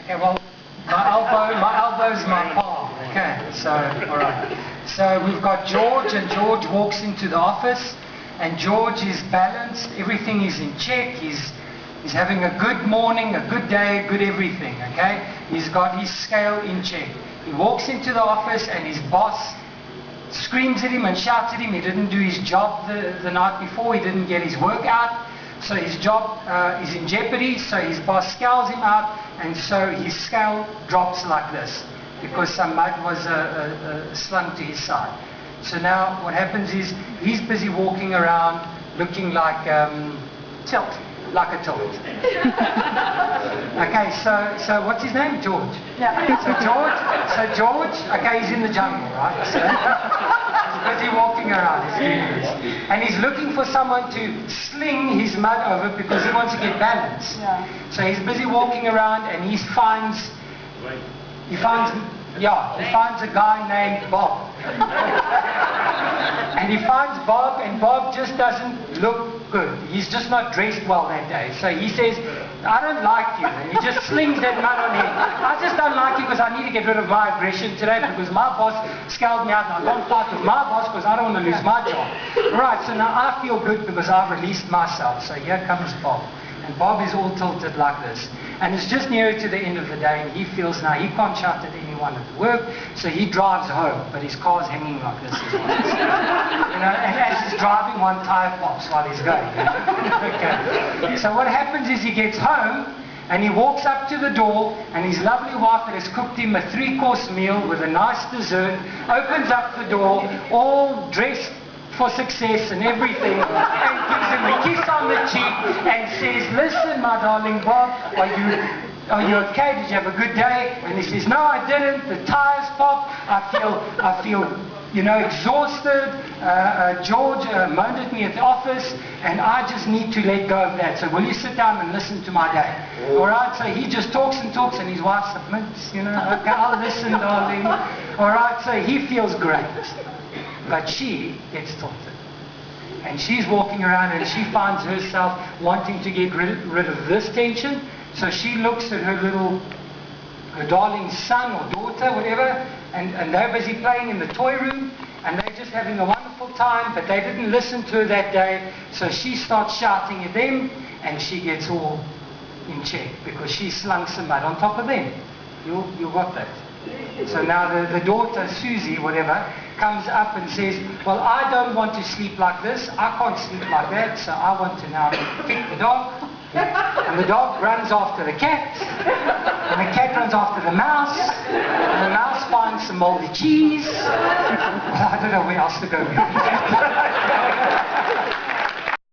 Okay, well, my elbow's my palm. Okay, so, all right. So we've got George, and George walks into the office, and George is balanced, everything is in check, he's having a good morning, a good day, good everything, okay? He's got his scale in check. He walks into the office, and his boss screams at him and shouts at him. He didn't do his job the night before, he didn't get his work out. So his job is in jeopardy, so his boss scowls him out, and so his scale drops like this, because some mud was slung to his side. So now what happens is, he's busy walking around looking like tilt, like a tilt. Okay, so what's his name? George. Yeah. So George, okay, he's in the jungle, right? So he's busy walking around, he's doing this. And he's looking for someone to sling his mud over because he wants to get balance. Yeah. So he's busy walking around, and he finds a guy named Bob. And he finds Bob, and Bob just doesn't look good. He's just not dressed well that day. So he says, I don't like you. And he just slings that mud on him. I just don't like you because I need to get rid of my aggression today, because my boss scowled me out, and I don't fight with my boss because I don't want to lose my job. Right, so now I feel good because I've released myself. So here comes Bob. And Bob is all tilted like this. And it's just nearer to the end of the day, and he feels now he can't shout at anyone at work, so he drives home, but his car's hanging like this as well. And as he's driving, one tire pops while he's going. Okay. So what happens is, he gets home, and he walks up to the door, and his lovely wife that has cooked him a 3-course meal with a nice dessert opens up the door, all dressed for success and everything, and gives him a kiss on the cheek and says, listen, my darling Bob, are you okay? Did you have a good day? And he says, no, I didn't. The tires popped. I feel exhausted. George moaned at me at the office, and I just need to let go of that. So will you sit down and listen to my day? All right, so he just talks and talks, and his wife submits, okay, I'll listen, darling. All right, so he feels great. But she gets tilted, and she's walking around, and she finds herself wanting to get rid of this tension. So she looks at her darling son or daughter, whatever, and they're busy playing in the toy room, and they're just having a wonderful time, but they didn't listen to her that day. So she starts shouting at them, and she gets all in check because she slung some mud on top of them. You got that? So now the daughter, Susie, whatever, comes up and says, well, I don't want to sleep like this. I can't sleep like that, so I want to now kick the dog. And the dog runs after the cat, and the cat runs after the mouse, and the mouse finds some moldy cheese. Well, I don't know where else to go.